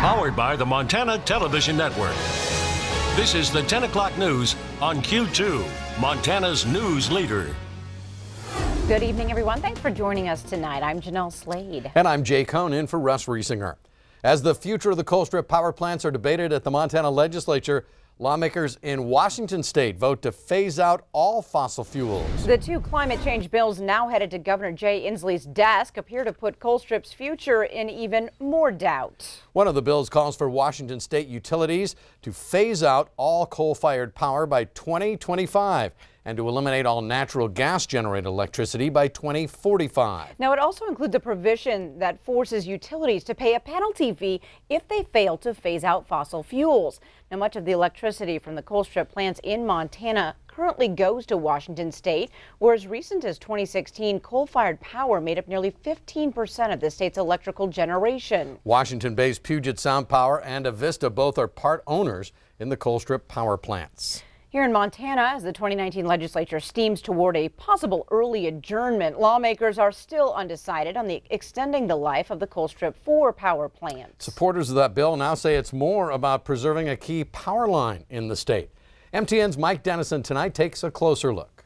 Powered by the Montana Television Network. This is the 10 o'clock news on Q2, Montana's news leader. Good evening, everyone. Thanks for joining us tonight. I'm Jeanelle Slade. And I'm Jay Cohn in for Russ Riesinger. As the future of the Colstrip power plants are debated at the Montana legislature, lawmakers in Washington state vote to phase out all fossil fuels. The two climate change bills now headed to Governor Jay Inslee's desk appear to put Colstrip's future in even more doubt. One of the bills calls for Washington state utilities to phase out all coal-fired power by 2025 and to eliminate all natural gas-generated electricity by 2045. Now, it also includes a provision that forces utilities to pay a penalty fee if they fail to phase out fossil fuels. Now, much of the electricity from the Colstrip plants in Montana currently goes to Washington state, where as recent as 2016, coal-fired power made up nearly 15% of the state's electrical generation. Washington-based Puget Sound Power and Avista both are part owners in the Colstrip power plants. Here in Montana, as the 2019 legislature steams toward a possible early adjournment, lawmakers are still undecided on extending the life of the Colstrip 4 power plant. Supporters of that bill now say it's more about preserving a key power line in the state. MTN's Mike Dennison tonight takes a closer look.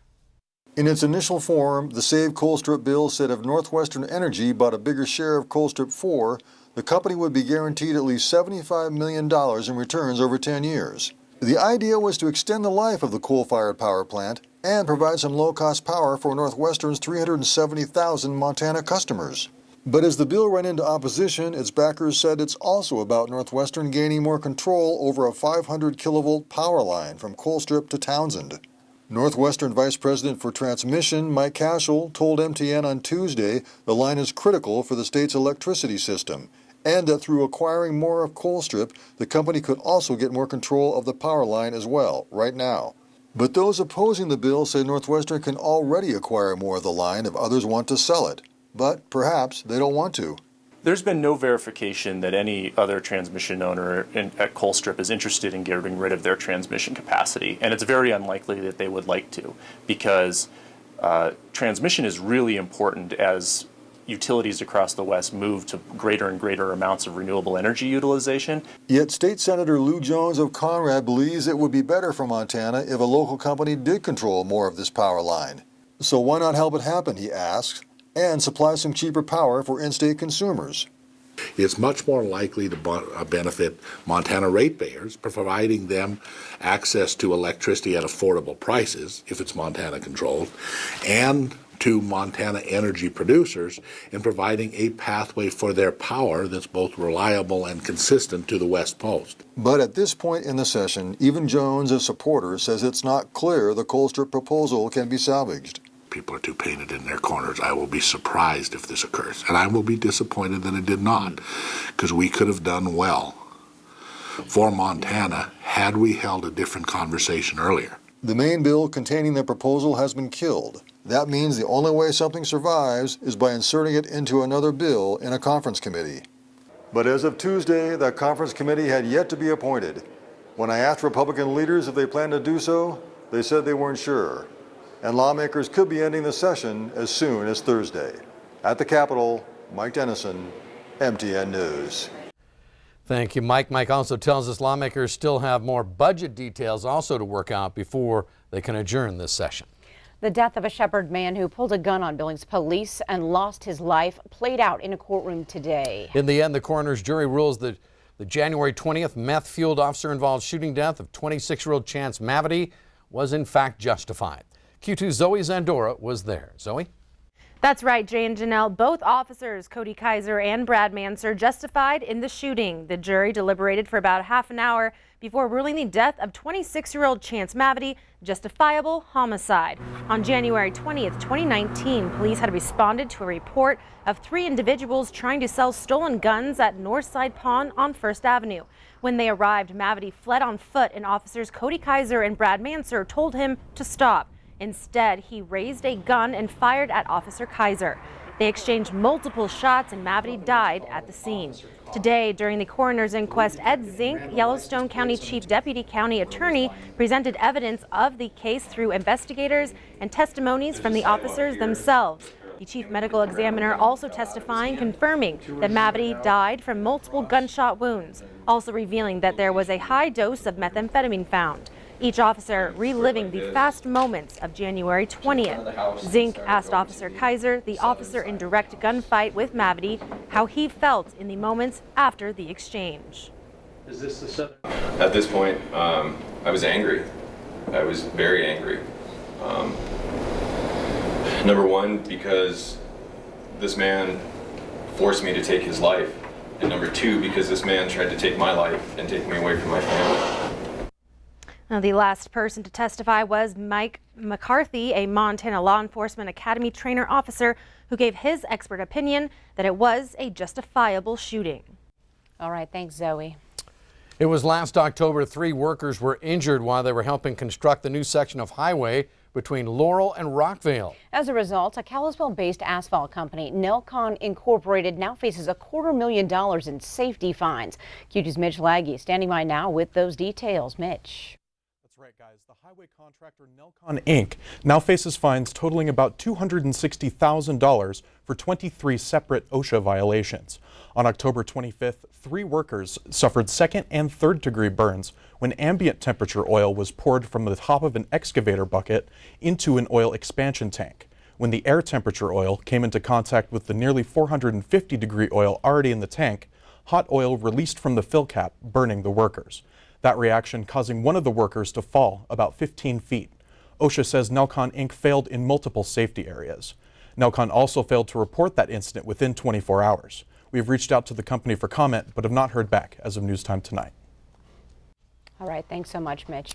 In its initial form, the Save Colstrip bill said if Northwestern Energy bought a bigger share of Colstrip 4, the company would be guaranteed at least $75 million in returns over 10 years. The idea was to extend the life of the coal-fired power plant and provide some low-cost power for Northwestern's 370,000 Montana customers. But as the bill ran into opposition, its backers said it's also about Northwestern gaining more control over a 500 kilovolt power line from Colstrip to Townsend. Northwestern Vice President for Transmission, Mike Cashel, told MTN on Tuesday the line is critical for the state's electricity system, and that through acquiring more of Colstrip, the company could also get more control of the power line as well, right now. But those opposing the bill say Northwestern can already acquire more of the line if others want to sell it. But perhaps they don't want to. There's been no verification that any other transmission owner at Colstrip is interested in getting rid of their transmission capacity, and it's very unlikely that they would like to, because transmission is really important as utilities across the West move to greater and greater amounts of renewable energy utilization. Yet State Senator Lou Jones of Conrad believes it would be better for Montana if a local company did control more of this power line. So why not help it happen, he asks, and supply some cheaper power for in-state consumers? It's much more likely to benefit Montana ratepayers, providing them access to electricity at affordable prices, if it's Montana controlled, and to Montana energy producers in providing a pathway for their power that's both reliable and consistent to the West Coast. But at this point in the session, even Jones, a supporter, says it's not clear the Colstrip proposal can be salvaged. People are too painted in their corners. I will be surprised if this occurs, and I will be disappointed that it did not, because we could have done well for Montana had we held a different conversation earlier. The main bill containing the proposal has been killed. That means the only way something survives is by inserting it into another bill in a conference committee. But as of Tuesday, that conference committee had yet to be appointed. When I asked Republican leaders if they planned to do so, they said they weren't sure. And lawmakers could be ending the session as soon as Thursday. At the Capitol, Mike Dennison, MTN News. Thank you, Mike. Mike also tells us lawmakers still have more budget details also to work out before they can adjourn this session. The death of a Shepherd man who pulled a gun on Billings police and lost his life played out in a courtroom today. In the end, the coroner's jury rules that the January 20th meth-fueled officer-involved shooting death of 26-year-old Chance Mavity was in fact justified. Q2's Zoe Zandora was there. Zoe? That's right, Jay and Jeanelle. Both officers, Cody Kaiser and Brad Manser, justified in the shooting. The jury deliberated for about half an hour before ruling the death of 26-year-old Chance Mavity justifiable homicide. On January 20th, 2019, police had responded to a report of 3 individuals trying to sell stolen guns at Northside Pond on First Avenue. When they arrived, Mavity fled on foot, and officers Cody Kaiser and Brad Manser told him to stop. Instead, he raised a gun and fired at Officer Kaiser. They exchanged multiple shots and Mavity died at the scene. Today, during the coroner's inquest, Ed Zink, Yellowstone County Chief Deputy County Attorney, presented evidence of the case through investigators and testimonies from the officers themselves. The chief medical examiner also testifying, confirming that Mavity died from multiple gunshot wounds, also revealing that there was a high dose of methamphetamine found. Each officer reliving the fast moments of January 20th. Zink asked Officer Kaiser, the officer in direct gunfight with Mavity, how he felt in the moments after the exchange. Is this the southern? At this point, I was angry. I was very angry. Number one, because this man forced me to take his life. And number two, because this man tried to take my life and take me away from my family. Now, the last person to testify was Mike McCarthy, a Montana Law Enforcement Academy trainer officer who gave his expert opinion that it was a justifiable shooting. All right, thanks, Zoe. It was last October 3 workers were injured while they were helping construct the new section of highway between Laurel and Rockvale. As a result, a Kalispell-based asphalt company, Nelcon Incorporated, now faces $250,000 in safety fines. Q2's Mitch Laggy standing by now with those details. Mitch. Right, guys. The highway contractor Nelcon Inc. now faces fines totaling about $260,000 for 23 separate OSHA violations. On October 25th, 3 workers suffered second and third degree burns when ambient temperature oil was poured from the top of an excavator bucket into an oil expansion tank. When the air temperature oil came into contact with the nearly 450 degree oil already in the tank, hot oil released from the fill cap, burning the workers. That reaction causing one of the workers to fall about 15 feet. OSHA says Nelcon Inc. failed in multiple safety areas. Nelcon also failed to report that incident within 24 hours. We have reached out to the company for comment, but have not heard back as of News Time Tonight. All right, thanks so much, Mitch.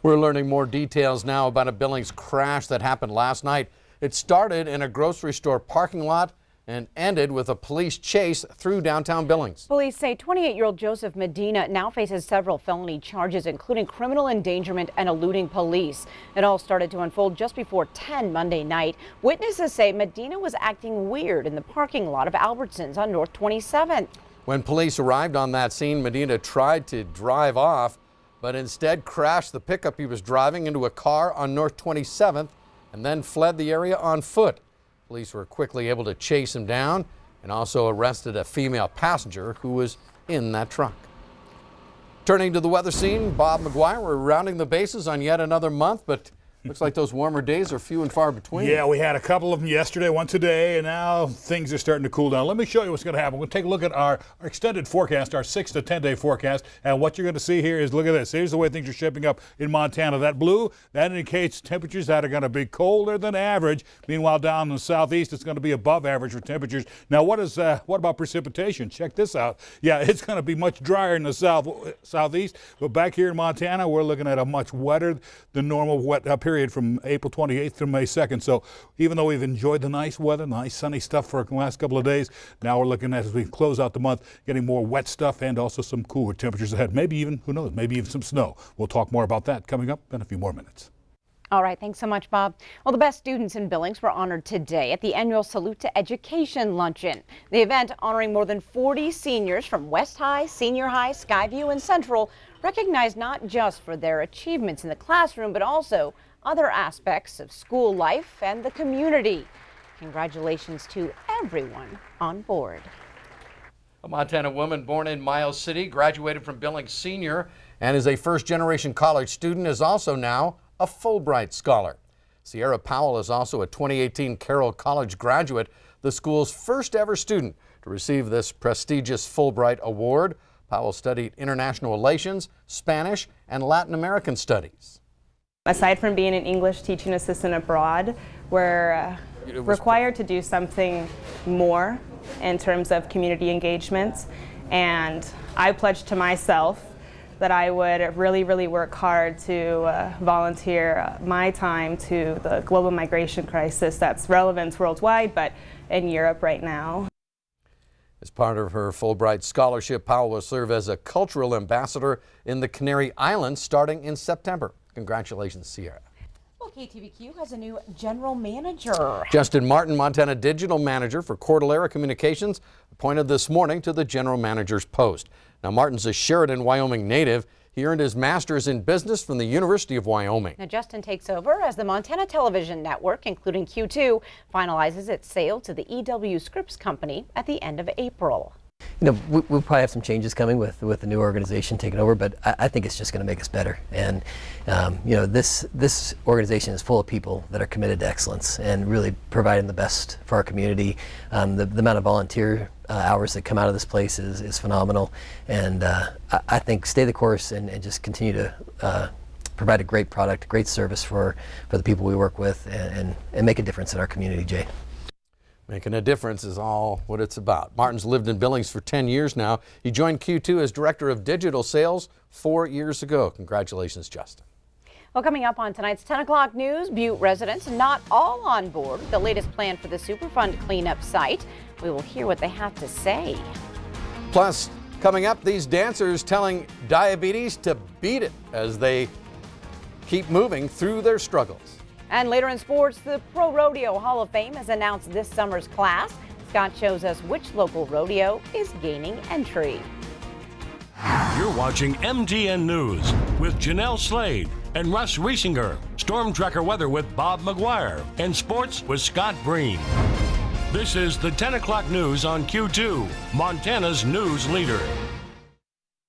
We're learning more details now about a Billings crash that happened last night. It started in a grocery store parking lot and ended with a police chase through downtown Billings. Police say 28-year-old Joseph Medina now faces several felony charges, including criminal endangerment and eluding police. It all started to unfold just before 10 Monday night. Witnesses say Medina was acting weird in the parking lot of Albertsons on North 27th. When police arrived on that scene, Medina tried to drive off, but instead crashed the pickup he was driving into a car on North 27th and then fled the area on foot. Police were quickly able to chase him down and also arrested a female passenger who was in that truck. Turning to the weather scene, Bob McGuire, we're rounding the bases on yet another month, but looks like those warmer days are few and far between. Yeah, we had a couple of them yesterday, one today, and now things are starting to cool down. Let me show you what's going to happen. We'll take a look at our extended forecast, our 6 to 10 day forecast, and what you're going to see here is, look at this. Here's the way things are shaping up in Montana. That blue, that indicates temperatures that are going to be colder than average. Meanwhile, down in the southeast, it's going to be above average for temperatures. Now, what about precipitation? Check this out. Yeah, it's going to be much drier in the southeast, but back here in Montana, we're looking at a much wetter than normal wet period from April 28th through May 2nd. So even though we've enjoyed the nice weather, nice sunny stuff for the last couple of days, now we're looking at, as we close out the month, getting more wet stuff and also some cooler temperatures ahead. Maybe even, who knows, maybe even some snow. We'll talk more about that coming up in a few more minutes. All right, thanks so much, Bob. Well, the best students in Billings were honored today at the annual Salute to Education Luncheon. The event honoring more than 40 seniors from West High, Senior High, Skyview, and Central, recognized not just for their achievements in the classroom, but also other aspects of school life and the community. Congratulations to everyone on board. A Montana woman born in Miles City, graduated from Billings Senior, and is a first-generation college student, is also now a Fulbright Scholar. Sierra Powell is also a 2018 Carroll College graduate, the school's first ever student to receive this prestigious Fulbright Award. Powell studied international relations, Spanish, and Latin American studies. Aside from being an English teaching assistant abroad, we're required to do something more in terms of community engagements, and I pledged to myself that I would really work hard to volunteer my time to the global migration crisis that's relevant worldwide, but in Europe right now. As part of her Fulbright scholarship, Powell will serve as a cultural ambassador in the Canary Islands starting in September. Congratulations, Sierra. Well, KTVQ has a new general manager. Justin Martin, Montana Digital Manager for Cordillera Communications, appointed this morning to the general manager's post. Now, Martin's a Sheridan, Wyoming native. He earned his master's in business from the University of Wyoming. Now Justin takes over as the Montana Television Network, including Q2, finalizes its sale to the EW Scripps Company at the end of April. You know, we'll probably have some changes coming with the new organization taking over, but I think it's just going to make us better. And you know, this organization is full of people that are committed to excellence and really providing the best for our community. The amount of volunteer hours that come out of this place is phenomenal, and I think stay the course and just continue to provide a great product, great service for the people we work with, and make a difference in our community, Jay. Making a difference is all what it's about. Martin's lived in Billings for 10 years now. He joined Q2 as Director of Digital Sales 4 years ago. Congratulations, Justin. Well, coming up on tonight's 10 o'clock news, Butte residents not all on board with the latest plan for the Superfund cleanup site. We will hear what they have to say. Plus, coming up, these dancers telling diabetes to beat it as they keep moving through their struggles. And later in sports, the Pro Rodeo Hall of Fame has announced this summer's class. Scott shows us which local rodeo is gaining entry. You're watching MTN News with Janelle Slade and Russ Riesinger. Storm Tracker weather with Bob McGuire. And sports with Scott Breen. This is the 10 o'clock news on Q2, Montana's news leader.